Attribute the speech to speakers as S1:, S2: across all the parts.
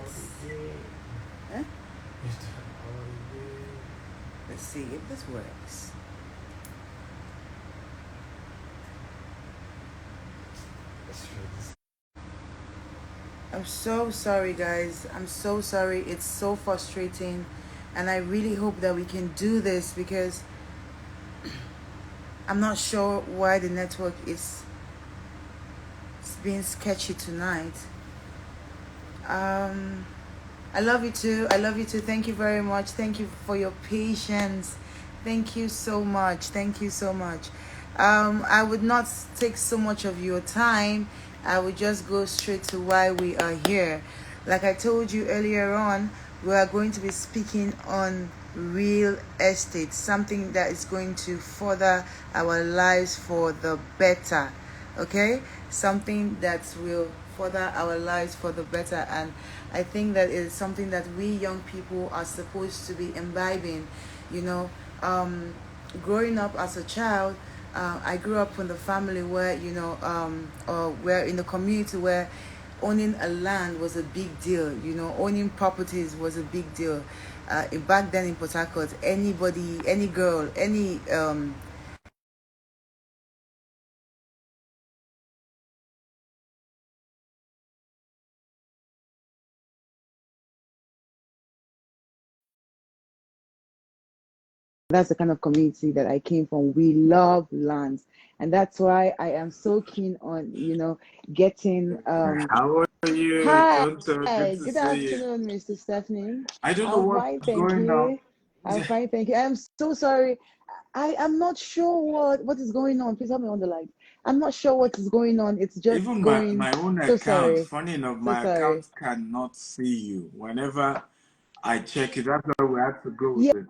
S1: see. Huh? Let's see if this works. I'm so sorry, guys. I'm so sorry. It's so frustrating. And I really hope that we can do this because I'm not sure why the network is being sketchy tonight. Um, I love you too. I love you too. Thank you very much. Thank you for your patience. Thank you so much. Thank you so much. I would not take so much of your time. I would just go straight to why we are here. Like I told you earlier on, we are going to be speaking on real estate, something that is going to further our lives for the better. Okay? Something that will further our lives for the better. And I think that is something that we young people are supposed to be imbibing. You know, growing up as a child, I grew up in the family where, or where in the community where owning a land was a big deal. You know, owning properties was a big deal. Back then in Port Harcourt, anybody, any girl, any that's the kind of community that I came from. We love lands, and that's why I am so keen on, getting.
S2: How are you,
S1: Hi,
S2: Tonto? Good to
S1: good
S2: see you.
S1: afternoon, Mr. Stephanie.
S2: I don't know
S1: I'm
S2: what's
S1: fine, thank
S2: going on.
S1: you. I'm fine, thank you. I'm so sorry. I am not sure what is going on. Please help me on the line. I'm not sure what is going on. It's just
S2: Even
S1: going.
S2: my own
S1: So
S2: account,
S1: sorry.
S2: funny enough,
S1: So
S2: my
S1: sorry.
S2: account cannot see you. Whenever I check it, that's why we have to go with
S1: Yes,
S2: it.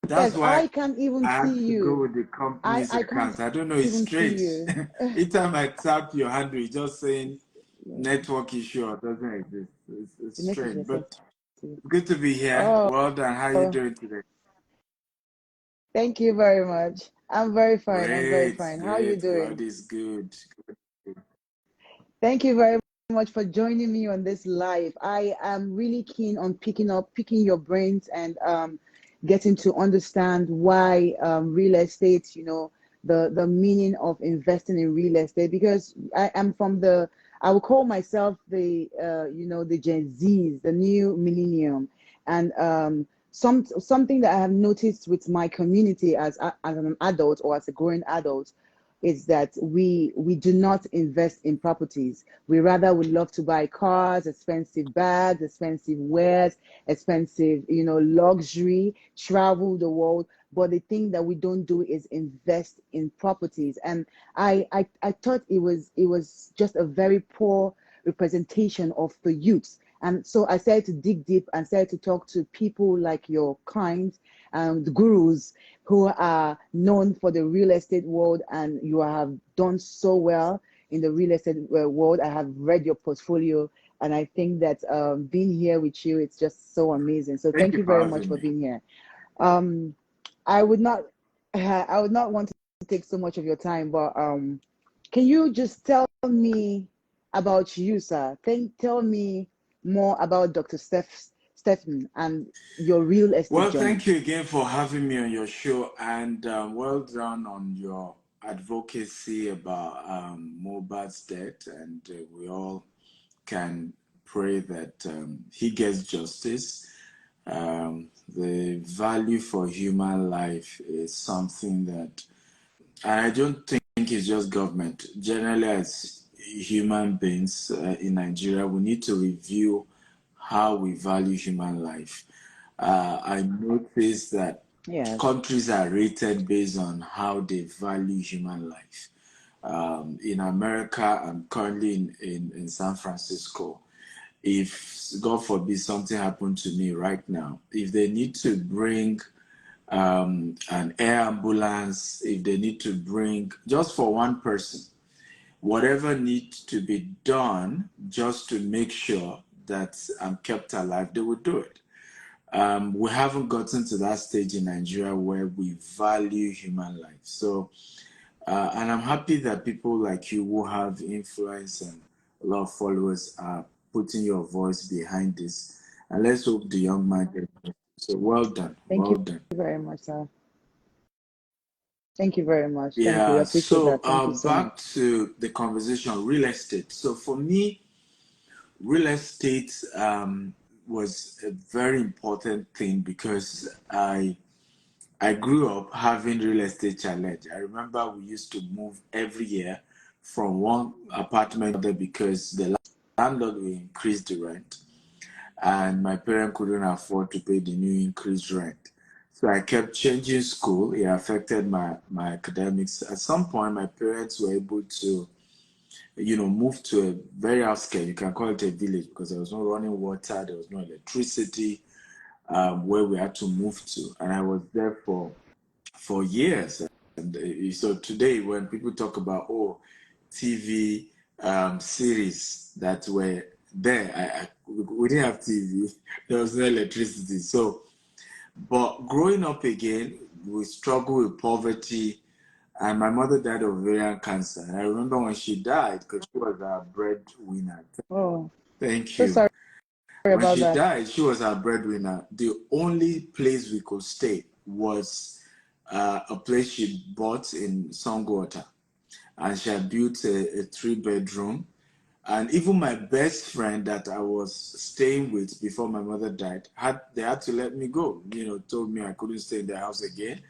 S2: That's why
S1: I can't even
S2: I
S1: see
S2: have to go
S1: you.
S2: with the company's
S1: I can't
S2: account. I don't know, it's
S1: even see
S2: strange.
S1: you.
S2: Each time I tap your handle, it's just saying network issue or doesn't exist.
S1: The
S2: It's
S1: message
S2: strange,
S1: was sent
S2: but
S1: to you.
S2: good to be here.
S1: Oh,
S2: Well done. How are you doing today?
S1: thank you very much. I'm very fine. I'm very
S2: Great,
S1: fine. How are you
S2: great. God
S1: doing?
S2: is good.
S1: Thank you very much for joining me on this live. I am really keen on picking your brains and getting to understand why real estate, the meaning of investing in real estate, because I am I will call myself the Gen Zs, the new millennium. And something that I have noticed with my community as an adult or as a growing adult is that we do not invest in properties. We rather would love to buy cars, expensive bags, expensive wares, expensive, luxury, travel the world. But the thing that we don't do is invest in properties. And I thought it was just a very poor representation of the youth. And so I started to dig deep and started to talk to people like your kind, the gurus who are known for the real estate world, and you have done so well in the real estate world. I have read your portfolio, and I think that being here with you, it's just so amazing. So
S2: Thank
S1: thank
S2: you
S1: you
S2: for
S1: very much
S2: having
S1: for
S2: me.
S1: being here. Um, I would not, I would not want to take so much of your time, but can you just tell me about you, sir? Tell me more about Dr. Stephen and your real estate
S2: Well,
S1: journey.
S2: thank you again for having me on your show, and well done on your advocacy about Mohbad's death. And we all can pray that he gets justice. The value for human life is something that I don't think it's just government. Generally, as human beings in Nigeria, we need to review how we value human life. I noticed that
S1: Yes.
S2: countries are rated based on how they value human life. In America, I'm currently in San Francisco. If, God forbid, something happened to me right now, if they need to bring an air ambulance, if they need to bring just for one person, whatever needs to be done just to make sure that I'm kept alive, they will do it. We haven't gotten to that stage in Nigeria where we value human life. So, and I'm happy that people like you who have influence and a lot of followers are putting your voice behind this. And let's hope the young man gets it. So well done.
S1: Thank
S2: Well
S1: you
S2: done.
S1: very much, sir. Thank you very much. Thank you. We
S2: Yeah,
S1: appreciate
S2: so
S1: that. Thank you so much.
S2: back to the conversation, real estate. So for me, real estate was a very important thing because I grew up having real estate challenge. I remember we used to move every year from one apartment to another because the landlord will increase the rent, and my parents couldn't afford to pay the new increased rent. So I kept changing school. It affected my academics. At some point, my parents were able to, move to a very outskirts. You can call it a village because there was no running water, there was no electricity, where we had to move to, and I was there for years. And so today, when people talk about TV series that were there, we didn't have TV. There was no electricity. So, but growing up again, we struggle with poverty. And my mother died of ovarian cancer. And I remember when she died, because she was our breadwinner.
S1: Oh,
S2: Thank
S1: so
S2: you.
S1: sorry
S2: When
S1: about
S2: she
S1: that.
S2: died, she was our breadwinner. The only place we could stay was a place she bought in Songwater. And she had built a 3-bedroom. And even my best friend that I was staying with before my mother died, they had to let me go. Told me I couldn't stay in the house again.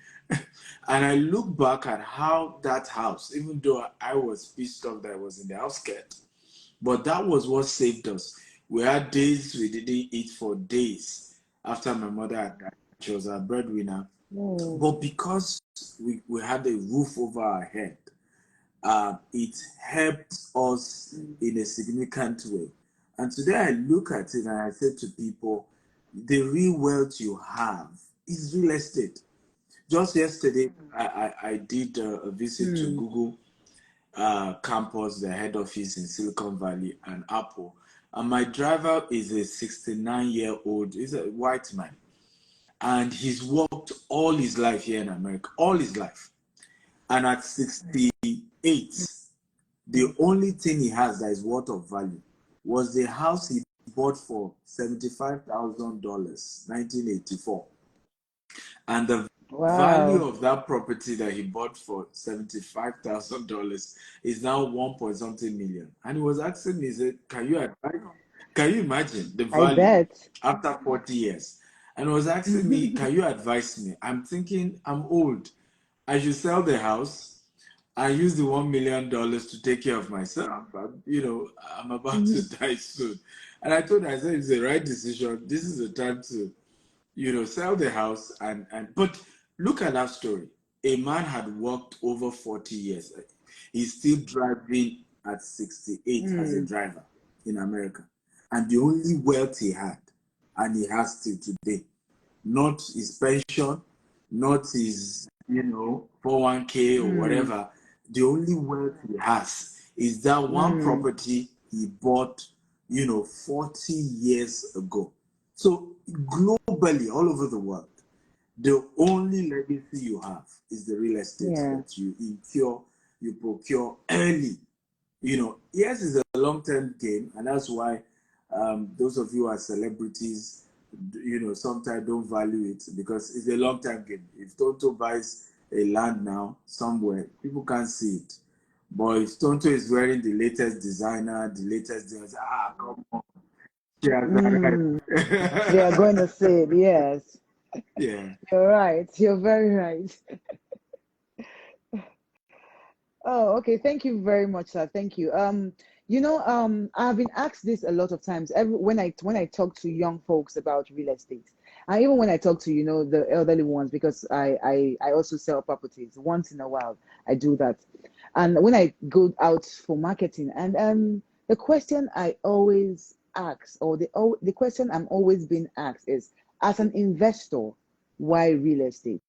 S2: And I look back at how that house, even though I was pissed off that I was in the outskirts, but that was what saved us. We had days we didn't eat for days after my mother had died. She was our breadwinner.
S1: Oh,
S2: But because we had a roof over our head, it helped us in a significant way. And today I look at it and I say to people, the real wealth you have is real estate. Just yesterday, I did a visit to
S1: mm,
S2: Google campus, the head office in Silicon Valley, and Apple. And my driver is a 69-year-old, he's a white man. And he's worked all his life here in America, all his life. And at 68, the only thing he has that is worth of value was the house he bought for $75,000, 1984. And the value
S1: wow.
S2: of that property that he bought for $75,000 is now 1 point something million. And he was asking me, he said, can you imagine the
S1: I
S2: value
S1: bet.
S2: after 40 years? And he was asking me, can you advise me? I'm thinking, I'm old. I should sell the house and use the $1 million to take care of myself. I'm about to die soon. And I told her, I said, it's the right decision. This is the time to sell the house and but look at that story. A man had worked over 40 years. He's still driving at 68 as a
S1: Mm,
S2: driver in America. And the only wealth he had, and he has till today, not his pension, not his, 401k or
S1: mm,
S2: whatever. The only wealth he has is that one
S1: mm,
S2: property he bought, 40 years ago. So globally, all over the world, the only legacy you have is the real estate
S1: yeah.
S2: that you incur, you procure early. Yes, it's a long-term game, and that's why those of you who are celebrities, sometimes don't value it because it's a long-term game. If Tonto buys a land now somewhere, people can't see it. But if Tonto is wearing the latest designer, the latest design, come on, she has
S1: Mm, they are going
S2: arrived.
S1: to say it. Yes.
S2: Yeah.
S1: You're right. You're very right. Oh, okay. Thank you very much, sir. Thank you. I've been asked this a lot of times. When I talk to young folks about real estate, and even when I talk to the elderly ones, because I also sell properties once in a while. I do that, and when I go out for marketing, and the question I always ask, or the question I'm always being asked is, as an investor, why real estate?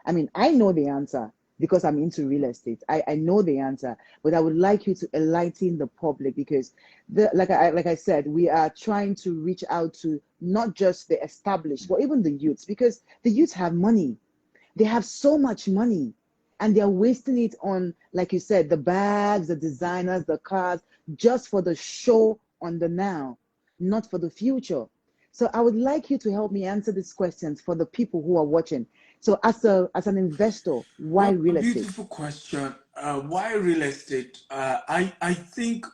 S1: I mean, I know the answer because I'm into real estate. I know the answer, but I would like you to enlighten the public because like I said, we are trying to reach out to not just the established, but even the youths, because the youths have money. They have so much money and they're wasting it on, like you said, the bags, the designers, the cars, just for the show on the now. not for the future. So I would like you to help me answer these questions for the people who are watching. So as an investor, why
S2: Well,
S1: real estate?
S2: beautiful question. Why real estate? I think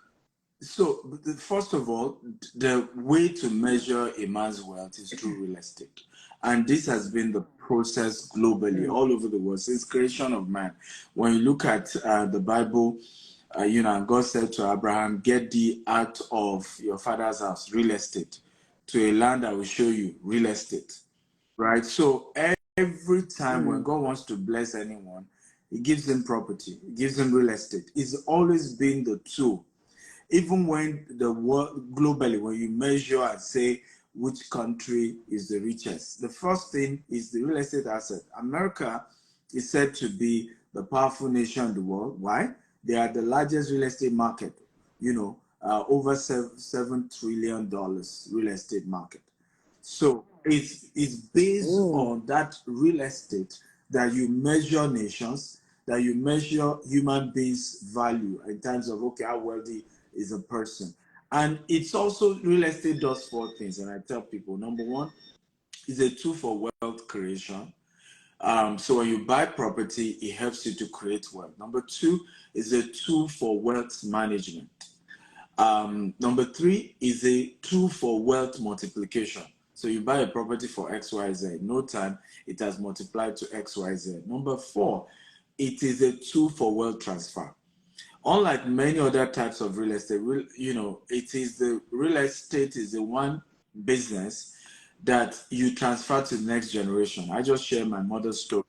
S2: so. First of all, the way to measure a man's wealth is through real estate, and this has been the process globally,
S1: Mm,
S2: all over the world since creation of man. When you look at the Bible, and God said to Abraham, "Get thee out of your father's house, real estate, to a land I will show you, real estate." Right? So every time when
S1: mm,
S2: God wants to bless anyone, He gives him property, He gives him real estate. It's always been the tool. Even when the world globally, when you measure and say which country is the richest, the first thing is the real estate asset. America is said to be the powerful nation in the world. Why? They are the largest real estate market, over $7 trillion real estate market. So it's based
S1: ooh,
S2: on that real estate that you measure nations, that you measure human beings' value in terms of, okay, how wealthy is a person. And it's also, real estate does four things. And I tell people, number one is a tool for wealth creation. So when you buy property, it helps you to create wealth. Number two is a tool for wealth management. Number three is a tool for wealth multiplication. So you buy a property for XYZ, no time, it has multiplied to XYZ. Number four, it is a tool for wealth transfer. Unlike many other types of real estate, it is the real estate is the one business that you transfer to the next generation. I just share my mother's story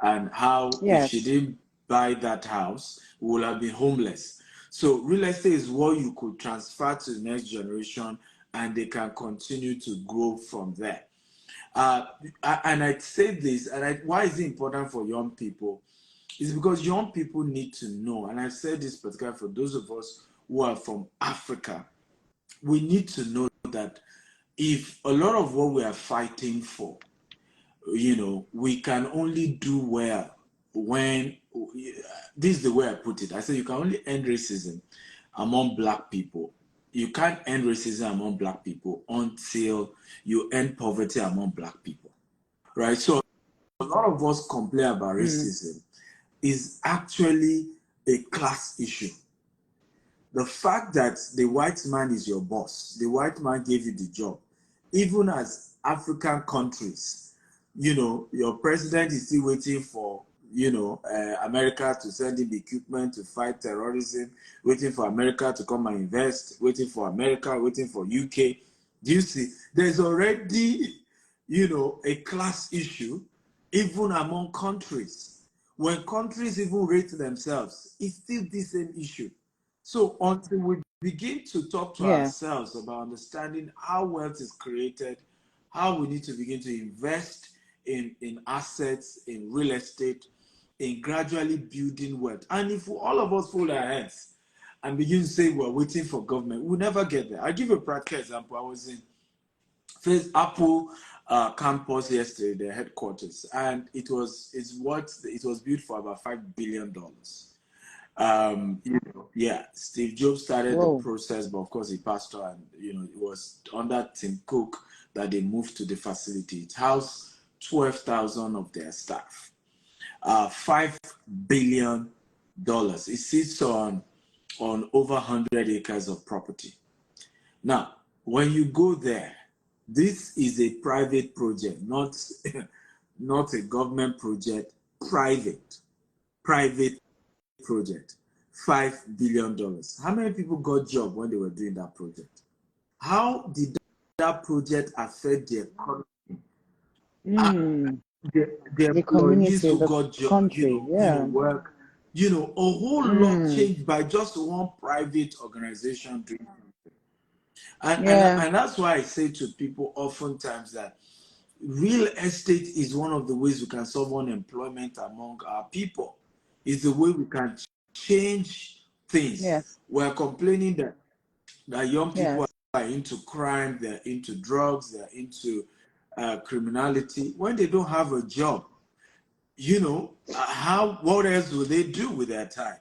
S2: and how if she
S1: yes,
S2: didn't buy that house, we would have been homeless. So real estate is what you could transfer to the next generation and they can continue to grow from there. And I say this, and why is it important for young people? It's because young people need to know, and I've said this particularly for those of us who are from Africa, we need to know that if a lot of what we are fighting for, we can only do well when, this is the way I put it. I say you can only end racism among black people. You can't end racism among black people until you end poverty among black people, right? So a lot of us complain about
S1: mm,
S2: racism is actually a class issue. The fact that the white man is your boss, the white man gave you the job, even as African countries, your president is still waiting for, America to send him equipment to fight terrorism, waiting for America to come and invest, waiting for America, waiting for UK. Do you see? There's already, a class issue, even among countries. When countries even rate themselves, it's still the same issue. So until we begin to talk to
S1: yeah,
S2: ourselves about understanding how wealth is created, how we need to begin to invest in assets, in real estate, in gradually building wealth. And if all of us fold our heads and begin to say we're waiting for government, we'll never get there. I'll give you a practical example. I was in First Apple campus yesterday, their headquarters, and it was built for about $5 billion. Yeah, Steve Jobs started the
S1: whoa,
S2: process, but of course he passed on. And it was under Tim Cook that they moved to the facility. It housed 12,000 of their staff. $5 billion. It sits on over 100 acres of property. Now, when you go there, this is a private project, not not a government project. Private project. $5 billion. How many people got job when they were doing that project? How did that project affect the economy? Uh,
S1: mm,
S2: the
S1: the
S2: employees
S1: community,
S2: who
S1: the
S2: got job,
S1: country, yeah,
S2: work, a whole lot
S1: mm,
S2: changed by just one private organization doing. And,
S1: yeah,
S2: and that's why I say to people oftentimes that real estate is one of the ways we can solve unemployment among our people. It's the way we can change things.
S1: yes,
S2: We're complaining that young people
S1: yes,
S2: are into crime, they're into drugs, they're into criminality. When they don't have a job, what else will they do with their time?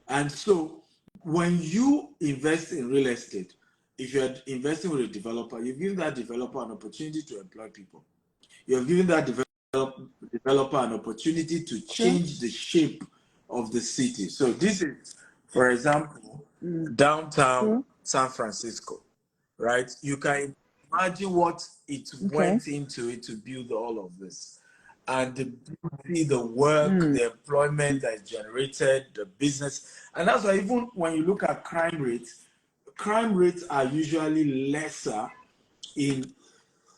S2: And so when you invest in real estate, you invest in the future. You invest in the future of your children. You invest in the future of your family. You invest in the future of your community. And so, when you invest in real estate, you invest in the future of your children. You invest in the future of your family. You invest in the future of your community. And so, when you invest in real estate, you invest in the future of your children. You invest in the future of your family. You invest in the future of your community. And so, when you invest in real estate, if you're investing with a developer, you've given that developer an opportunity to employ people. You've given that developer an opportunity to
S1: True.
S2: change the shape of the city. So this is, for example,
S1: Mm.
S2: downtown
S1: True.
S2: San Francisco, right? You can imagine what it
S1: Okay.
S2: went into it to build all of this. And the beauty, the work,
S1: Mm.
S2: the employment that is generated, the business. And that's why even when you look at crime rates are usually lesser in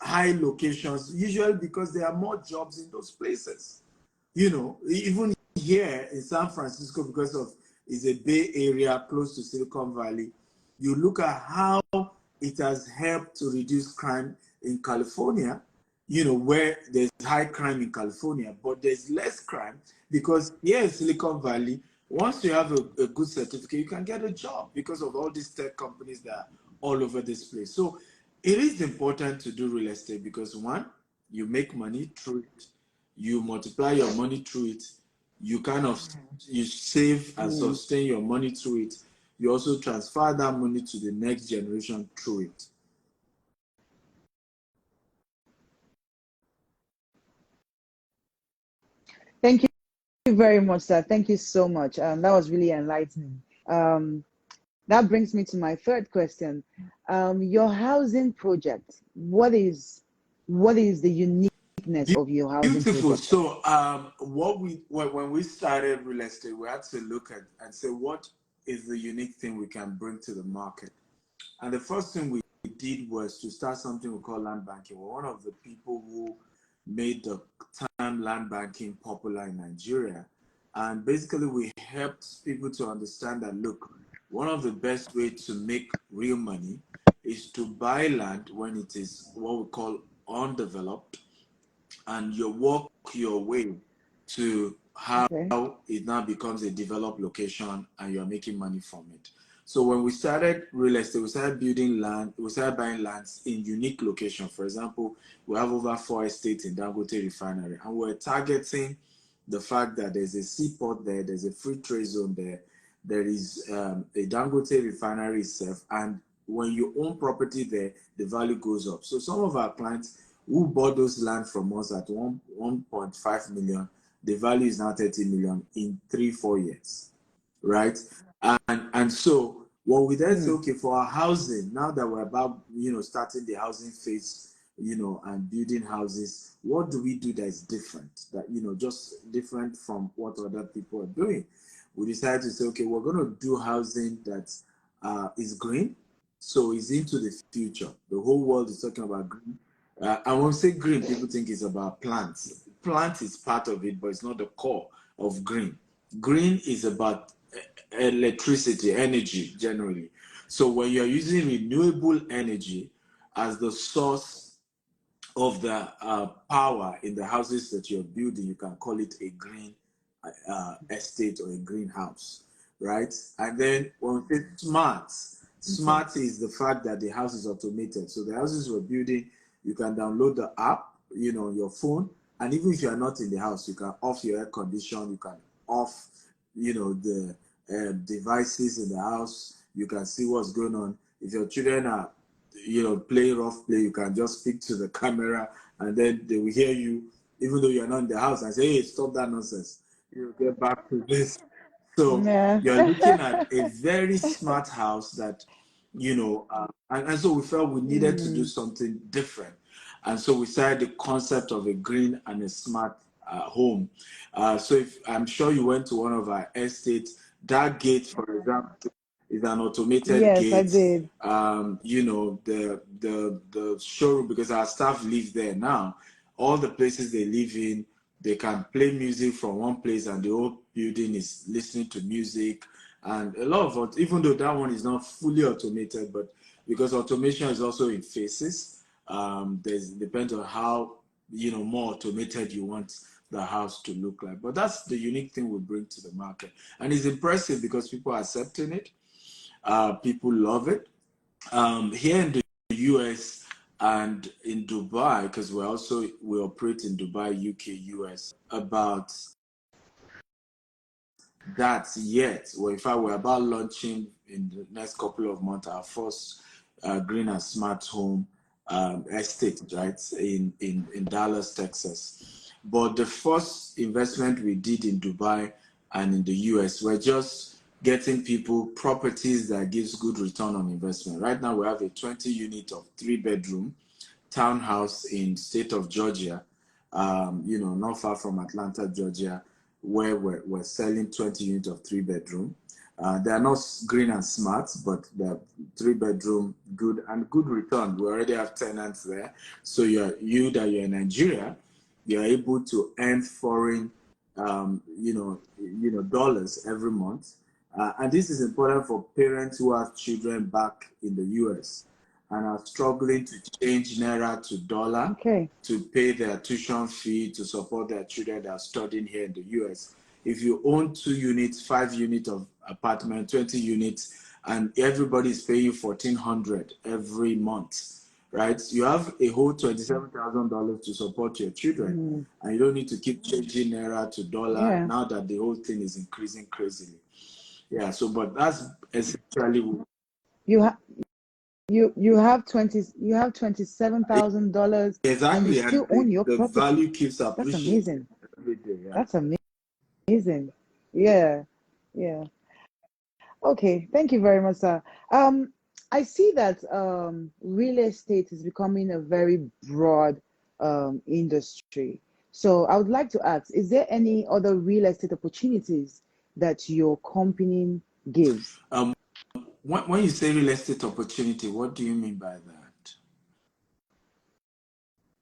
S2: high locations, usually because there are more jobs in those places. Even here in San Francisco, because of it's a Bay Area close to Silicon Valley, you look at how it has helped to reduce crime in California, where there's high crime in California, but there's less crime because here in Silicon Valley, once you have a good certificate, you can get a job because of all these tech companies that are all over this place. So it is important to do real estate because one, you make money through it, you multiply your money through it, you kind of you save and
S1: Mm.
S2: sustain your money through it. You also transfer that money to the next generation through it.
S1: Thank you very much, sir. Thank you so much. That was really enlightening. That brings me to my third question. Your housing project. What is the uniqueness of your housing
S2: Beautiful.
S1: project?
S2: So, when we started real estate, we had to look at and say what is the unique thing we can bring to the market. And the first thing we did was to start something we call land banking. We're one of the people who made the term land banking popular in Nigeria. And basically, we helped people to understand that look, one of the best ways to make real money is to buy land when it is what we call undeveloped, and you work your way to how
S1: Okay.
S2: it now becomes a developed location and you're making money from it. So when we started real estate, we started building land, we started buying lands in unique locations. For example, we have over 4 estates in Dangote Refinery, and we're targeting the fact that there's a seaport there, there's a free trade zone there, there is a Dangote Refinery itself, and when you own property there, the value goes up. So some of our clients who bought those land from us at 1.5 million, the value is now 30 million in 3-4 years, right? And so what we then say,
S1: Mm.
S2: okay, for our housing, now that we're about starting the housing phase, and building houses, what do we do that is different, that just different from what other people are doing? We decided to say, okay, we're going to do housing that is green, so it's into the future. The whole world is talking about green. And when we say green, people think it's about plants. Plant is part of it, but it's not the core of green. Green is about electricity, energy generally. So when you're using renewable energy as the source of the power in the houses that you're building, you can call it a green estate or a greenhouse, right? And then when we say smart,
S1: Okay.
S2: smart is the fact that the house is automated. So the houses we're building, you can download the app, on your phone, and even if you are not in the house, you can off your air condition, you can off, the devices in the house. You can see what's going on. If your children are, playing rough play, you can just speak to the camera, and then they will hear you, even though you're not in the house, and say, "Hey, stop that nonsense. Get back to this." So
S1: Yeah.
S2: you're looking at a very smart house that, and so we felt we needed to do
S1: Mm.
S2: something different. And so we started the concept of a green and a smart home. So if I'm sure you went to one of our estates, that gate, for example, is an automated
S1: Yes, I
S2: gate.
S1: did.
S2: The showroom, because our staff live there now, all the places they live in, they can play music from one place and the whole building is listening to music. And a lot of it, even though that one is not fully automated, but because automation is also in phases, there's depends on how more automated you want the house to look like. But that's the unique thing we bring to the market, and it's impressive because people are accepting it. People love it. Here in the US and in Dubai, because we operate in Dubai, UK, US, about that yet. Well, in fact, we're about launching in the next couple of months our first green and smart home estate, right, in Dallas, Texas. But the first investment we did in Dubai and in the US were just getting people properties that gives good return on investment. Right now we have a 20 unit of 3-bedroom townhouse in state of Georgia, not far from Atlanta, Georgia, where we're selling 20 units of 3-bedroom. They are not green and smart, but they're 3-bedroom, good return. We already have tenants there. So you're in Nigeria, you're able to earn foreign, dollars every month. And this is important for parents who have children back in the US and are struggling to change naira to dollar to pay their tuition fee to support their children that are studying here in the US. If you own 2 units, 5 units of apartment, 20 units, and everybody is paying $1,400 every month, right? You have a whole $27,000 to support your children, and you don't need to keep changing naira to dollar now that the whole thing is increasing crazily. Yeah. So, but that's essentially
S1: you have $27,000 and you
S2: exactly,
S1: still
S2: and
S1: own your
S2: the
S1: property.
S2: value keeps
S1: That's
S2: appreciating
S1: amazing.
S2: every day. Yeah.
S1: That's amazing. Yeah. Yeah. Okay. Thank you very much, sir. I see that real estate is becoming a very broad industry. So I would like to ask, is there any other real estate opportunities that your company gives?
S2: When you say real estate opportunity, what do you mean by that?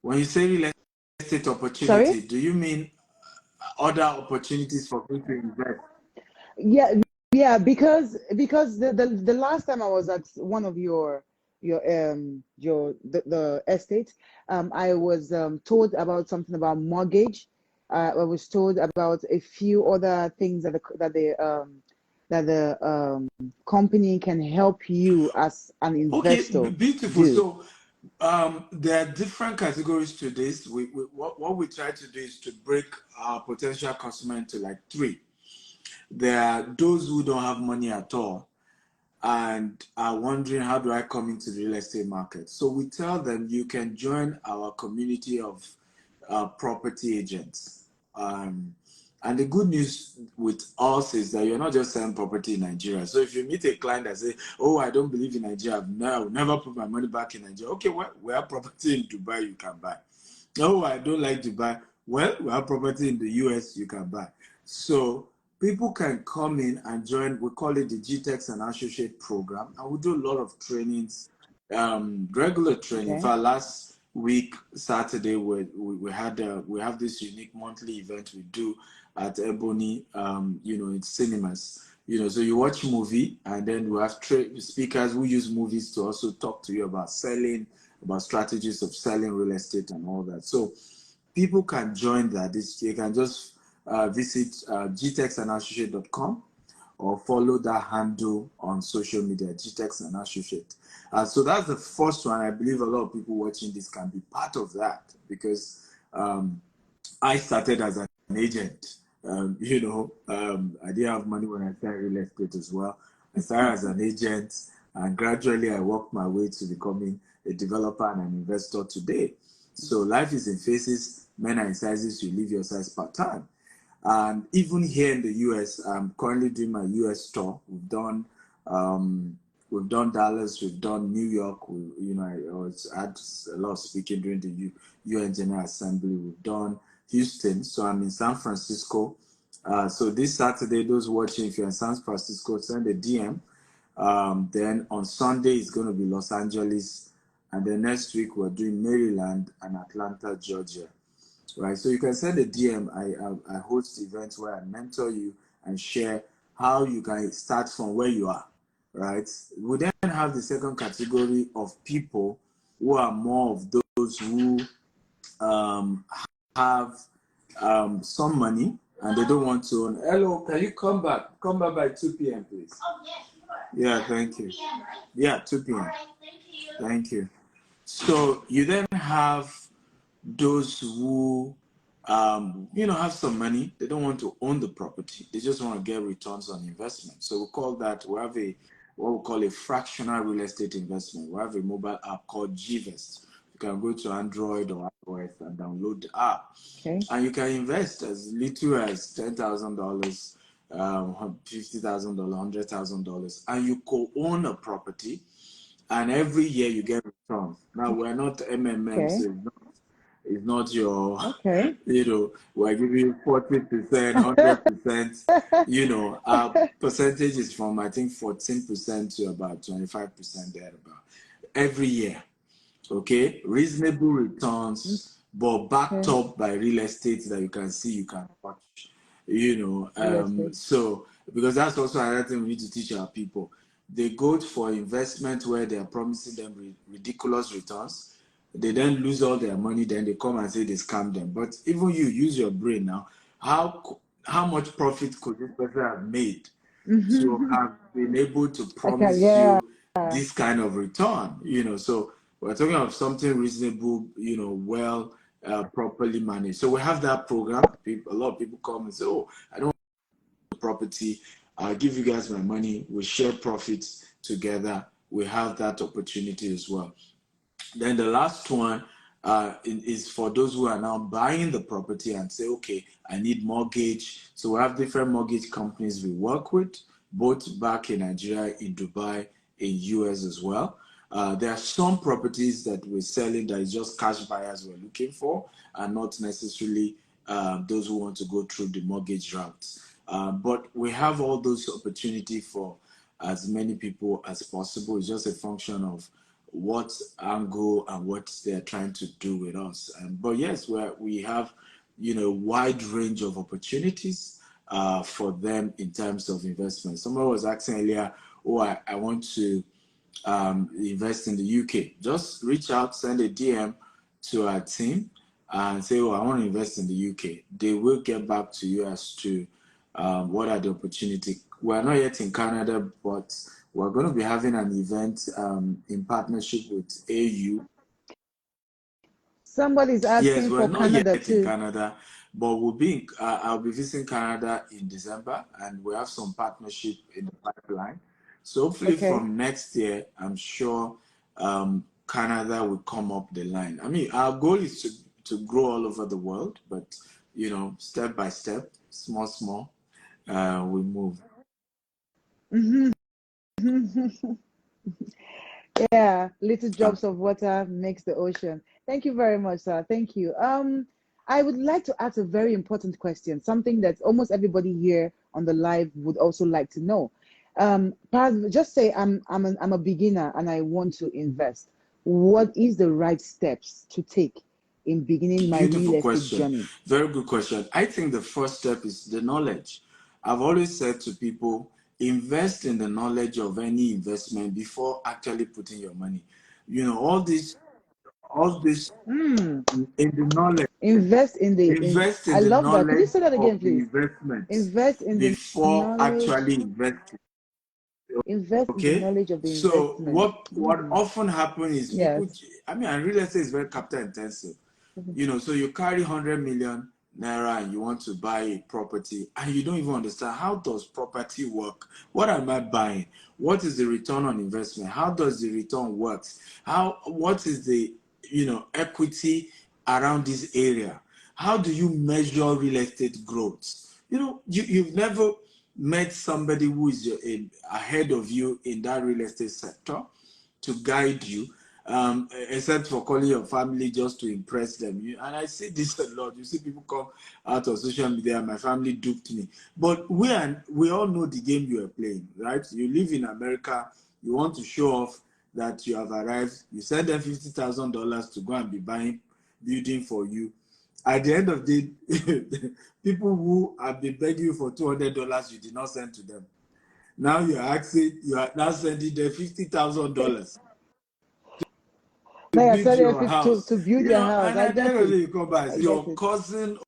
S2: When you say real estate opportunity,
S1: Sorry?
S2: do you mean other opportunities for people to invest?
S1: Yeah, yeah, because the last time I was at one of the estate, I was told about something about mortgage. I was told about a few other things that the company can help you as an
S2: Okay,
S1: investor
S2: beautiful.
S1: do.
S2: So there are different categories to this. What we try to do is to break our potential customer into like 3. There are those who don't have money at all and are wondering, how do I come into the real estate market? So we tell them you can join our community of property agents. And the good news with us is that you're not just selling property in Nigeria. So if you meet a client that says, "Oh, I don't believe in Nigeria, I will never put my money back in Nigeria." Okay, well, we have property in Dubai you can buy. "Oh, I don't like Dubai." Well, we have property in the US you can buy. So people can come in and join. We call it the GTEX and Associate program, and we do a lot of trainings, regular training. In
S1: Okay.
S2: fact, last week Saturday we have this unique monthly event we do at Ebony, in cinemas. So you watch movie, and then we have speakers who use movies to also talk to you about selling, about strategies of selling real estate and all that. So people can join that. They can just visit gtexandassociate.com or follow that handle on social media, GTEX and Associate. So that's the first one. I believe a lot of people watching this can be part of that because I started as an agent. I didn't have money when I started real estate as well. I started as an agent, and gradually I worked my way to becoming a developer and an investor today. So life is in phases. Men are in sizes. You live your size part time. And even here in the US, I'm currently doing my US tour. We've done Dallas, we've done New York. I had a lot of speaking during the UN General Assembly. We've done Houston, so I'm in San Francisco. So this Saturday, those watching, if you're in San Francisco, send a DM. Then on Sunday, it's going to be Los Angeles. And then next week, we're doing Maryland and Atlanta, Georgia. Right, so you can send a DM. I host events where I mentor you and share how you can start from where you are. Right, we then have the second category of people who are more of those who have some money and they don't want to own. Hello, can you come back? Come back by 2 p.m. please. Oh, yeah, thank you. Yeah, 2 p.m. All right, thank you. So you then have those who have some money. They don't want to own the property. They just want to get returns on investment. So we call that, we have what we call a fractional real estate investment. We have a mobile app called GVest. You can go to Android or iOS and download the app.
S1: Okay.
S2: And you can invest as little as $10,000, $50,000, $100,000, and you co-own a property, and every year you get returns. Now we're not MMM,
S1: Okay.
S2: so it's not your,
S1: Okay.
S2: we're giving you 40%, 100%. Our percentage is from, I think, 14% to about 25% thereabout every year. Okay, reasonable returns, but backed
S1: Okay.
S2: up by real estate that you can see, you can watch.
S1: Real estate.
S2: So because that's also another thing we need to teach our people. They go for investment where they are promising them ridiculous returns. They then lose all their money. Then they come and say they scam them. But even you use your brain now. How much profit could this person have made to have been able to
S1: Okay.
S2: promise
S1: Yeah.
S2: you this kind of return? So we're talking of something reasonable, well, properly managed. So we have that program. A lot of people come and say, "Oh, I don't want property. I'll give you guys my money. We share profits together." We have that opportunity as well. Then the last one is for those who are now buying the property and say, okay, I need mortgage. So we have different mortgage companies we work with, both back in Nigeria, in Dubai, in US as well. There are some properties that we're selling that is just cash buyers we're looking for, and not necessarily those who want to go through the mortgage route. But we have all those opportunity for as many people as possible. It's just a function of what angle and what they're trying to do with us. But yes, we have, wide range of opportunities for them in terms of investment. Someone was asking earlier, oh, I want to invest in the UK. Just reach out, send a DM to our team and say, oh, I want to invest in the UK. They will get back to you as to what are the opportunities. We're not yet in Canada, but we're going to be having an event in partnership with AU.
S1: Somebody's
S2: Yes,
S1: asking
S2: we're
S1: for
S2: not yet
S1: Canada
S2: in
S1: too.
S2: Canada, but I'll be visiting Canada in December, and we have some partnership in the pipeline. So hopefully
S1: Okay.
S2: from next year, I'm sure Canada will come up the line. I mean, our goal is to grow all over the world, but step by step, small, we move.
S1: Yeah, little
S2: Um,
S1: drops of water makes the ocean. Thank you very much, sir. Thank you. I would like to ask a very important question, something that almost everybody here on the live would also like to know. Just say I'm a beginner and I want to invest. What is the right steps to take in beginning my real
S2: Beautiful
S1: estate
S2: question.
S1: journey?
S2: Very good question. I think the first step is the knowledge. I've always said to people, invest in the knowledge of any investment before actually putting your money. All this
S1: Hmm.
S2: in the knowledge.
S1: Invest in
S2: Invest in
S1: I
S2: the
S1: love that. Could you
S2: knowledge
S1: say that again,
S2: of the
S1: please?
S2: investment
S1: Invest in the
S2: before
S1: knowledge.
S2: actually investing.
S1: Invest in the
S2: Okay,
S1: knowledge of the
S2: so
S1: investment.
S2: what often happens is people.
S1: Yes.
S2: I mean, and real estate is very capital intensive. So you carry 100 million naira and you want to buy a property and you don't even understand how does property work. What am I buying? What is the return on investment? How does the return work? What is the equity around this area? How do you measure real estate growth? You've never met somebody who is ahead of you in that real estate sector to guide you, except for calling your family just to impress them. And I see this a lot. You see people come out of social media, my family duped me. But we all know the game you are playing, right? You live in America, you want to show off that you have arrived, you send them $50,000 to go and be buying building for you. At the end of the day, people who have been begging you for $200, you did not send to them. Now you are now sending them $50,000 to
S1: Now you're
S2: build
S1: telling
S2: your
S1: us
S2: house.
S1: to build your house.
S2: And
S1: I
S2: at the end
S1: get
S2: of the
S1: it.
S2: day, you come back,
S1: I get
S2: your
S1: it.
S2: cousin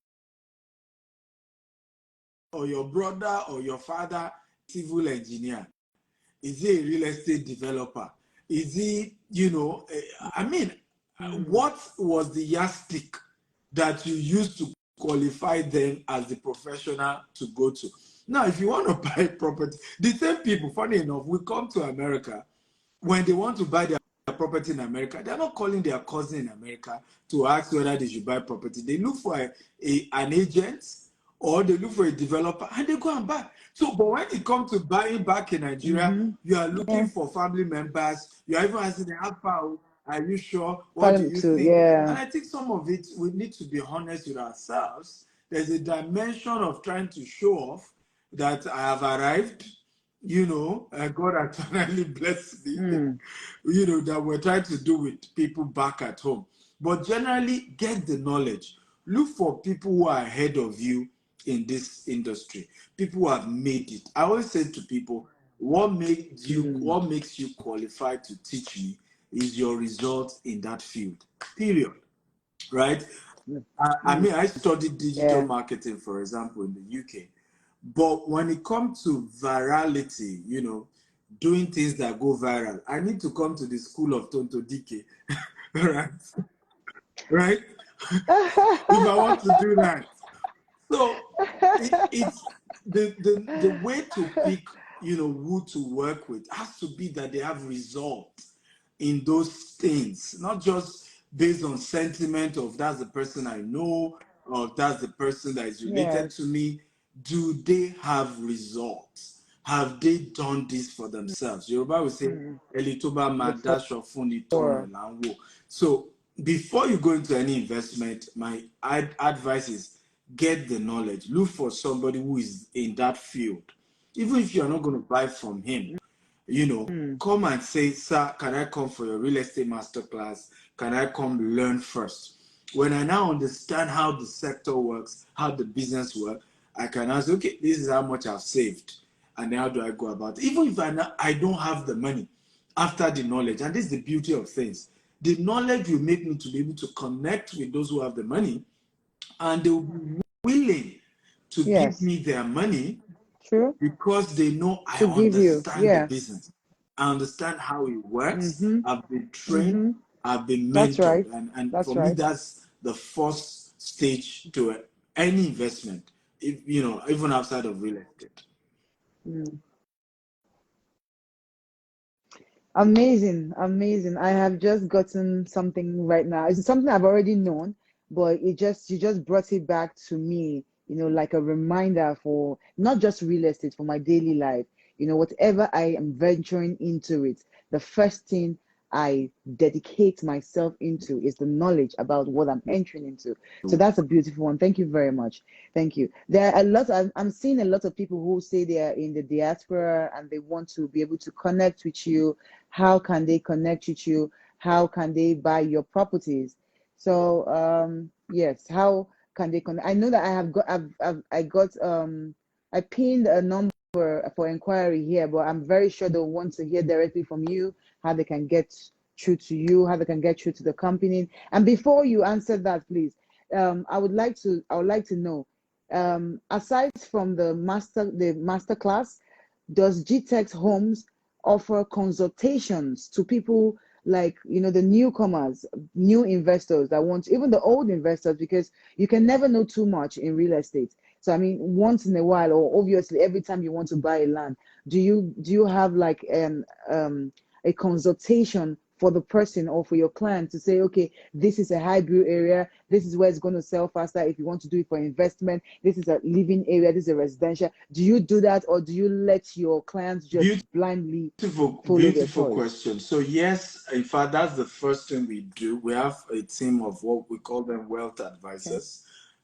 S2: or your brother or your father, civil engineer. Is he a real estate developer? Is he, I mean,
S1: Mm.
S2: what was the yardstick that you used to qualify them as the professional to go to? Now, if you want to buy property, the same people, funny enough, will come to America when they want to buy their property in America. They're not calling their cousin in America to ask whether they should buy property. They look for an agent or they look for a developer and they go and buy. So, but when it comes to buying back in Nigeria, you are looking for family members. You are even asking them, how far are you sure? What do you think? And I think some of it, we need to be honest with ourselves. There's a dimension of trying to show off that I have arrived, God has finally blessed me, that we're trying to do with people back at home. But generally, get the knowledge. Look for people who are ahead of you in this industry, people who have made it. I always say to people, what makes you qualified to teach me is your results in that field, period. Right? I mean, I studied digital marketing, for example, in the UK. But when it comes to virality, doing things that go viral, I need to come to the school of Tonto DK, right? Right? If I want to do that. So it's the way to pick, who to work with has to be that they have results in those things, not just based on sentiment of that's the person I know or that's the person that is related to me. Do they have results? Have they done this for themselves? Yoruba will say, "Elitoba madasho funi tono lanwo." So before you go into any investment, my advice is get the knowledge. Look for somebody who is in that field. Even if you're not going to buy from him, come and say, sir, can I come for your real estate masterclass? Can I come learn first? When I now understand how the sector works, how the business works, I can ask, okay, this is how much I've saved. And how do I go about it? Even if I don't have the money after the knowledge, and this is the beauty of things, the knowledge will make me to be able to connect with those who have the money, and they will be willing to give me their money because they know I understand the business. I understand how it works. I've been trained. I've been mentored. And for me, that's the first stage to any investment, even outside of real estate.
S1: Amazing, amazing. I have just gotten something right now. It's something I've already known, but you just brought it back to me, like a reminder for not just real estate, for my daily life. Whatever I am venturing into it, the first thing I dedicate myself into is the knowledge about what I'm entering into. So that's a beautiful one. Thank you very much. Thank you. There are a lot. I'm seeing a lot of people who say they are in the diaspora and they want to be able to connect with you. How can they connect with you? How can they buy your properties? So yes, how can they connect? I know that I pinned a number for inquiry here, but I'm very sure they'll want to hear directly from you how they can get through to you, how they can get through to the company. And before you answer that, please, I would like to know, aside from the master class, does GTEx Homes offer consultations to people like the newcomers, new investors that want, even the old investors, because you can never know too much in real estate. So I mean, once in a while, or obviously every time you want to buy a land, do you have like a consultation for the person or for your client to say, okay, this is a high build area, this is where it's going to sell faster if you want to do it for investment, this is a living area, this is a residential. Do you do that, or do you let your clients just blindly follow their choice?
S2: Question. So yes, in fact, that's the first thing we do. We have a team of what we call them wealth advisors.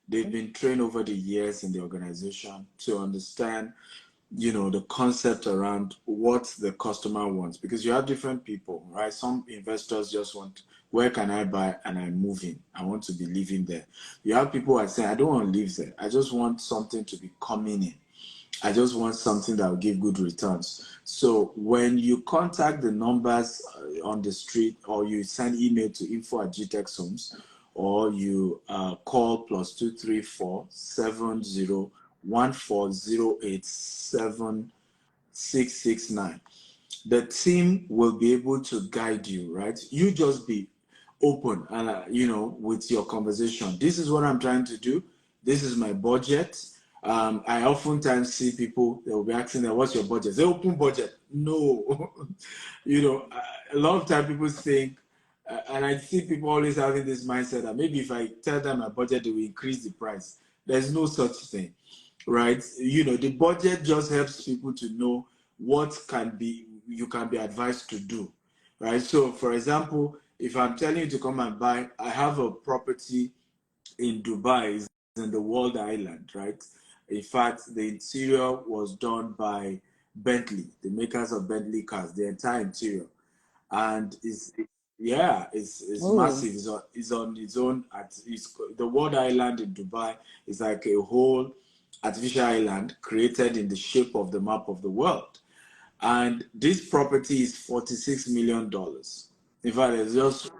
S2: They've been trained over the years in the organization to understand the concept around what the customer wants, because you have different people, right? Some investors just want, where can I buy and I'm moving, I want to be living there. You have people who are saying, I don't want to live there, I just want something to be coming in, I just want something that will give good returns. So when you contact the numbers on the street, or you send email to info@GTEx Homes, or you call +234 70 14087 the team will be able to guide you, right? You just be open and with your conversation. This is what I'm trying to do. This is my budget. I oftentimes see people, they will be asking them, what's your budget? They open budget. No. A lot of time people think, and I see people always having this mindset that maybe if I tell them my budget, they will increase the price. There's no such thing, right? The budget just helps people to know what you can be advised to do, right? So, for example, if I'm telling you to come and buy, I have a property in Dubai, is in the World Island, right? In fact, the interior was done by Bentley, the makers of Bentley cars, the entire interior, and it's
S1: Oh,
S2: massive. It's on its own. The World Island in Dubai is like a whole artificial island created in the shape of the map of the world, and this property is $46 million. In fact, there's just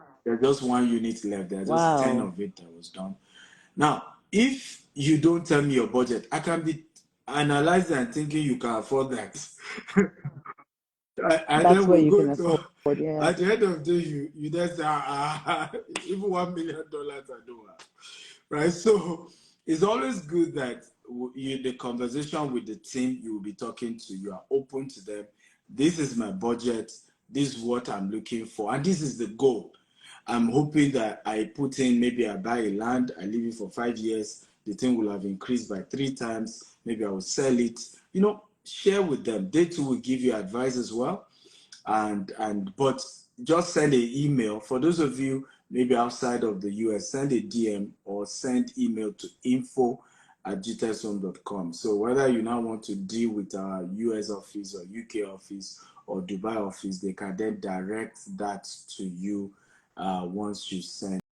S2: one unit left. There are just 10
S1: wow.
S2: of it that was done. Now, if you don't tell me your budget, I can be analyzing and thinking you can afford that. And
S1: That's
S2: then
S1: where
S2: we'll
S1: you
S2: go
S1: can
S2: to,
S1: afford. Yeah.
S2: at the end of the day, you just say, even $1 million I don't have. Right? So it's always good that the conversation with the team you will be talking to, you are open to them. This is my budget. This is what I'm looking for. And this is the goal. I'm hoping that I put in, maybe I buy a land, I leave it for 5 years, the thing will have increased by 3 times, maybe I will sell it. Share with them. They too will give you advice as well. But just send an email. For those of you maybe outside of the US, send a DM or send email to info@gteshome.com. So whether you now want to deal with our US office or UK office or Dubai office, they can then direct that to you once you send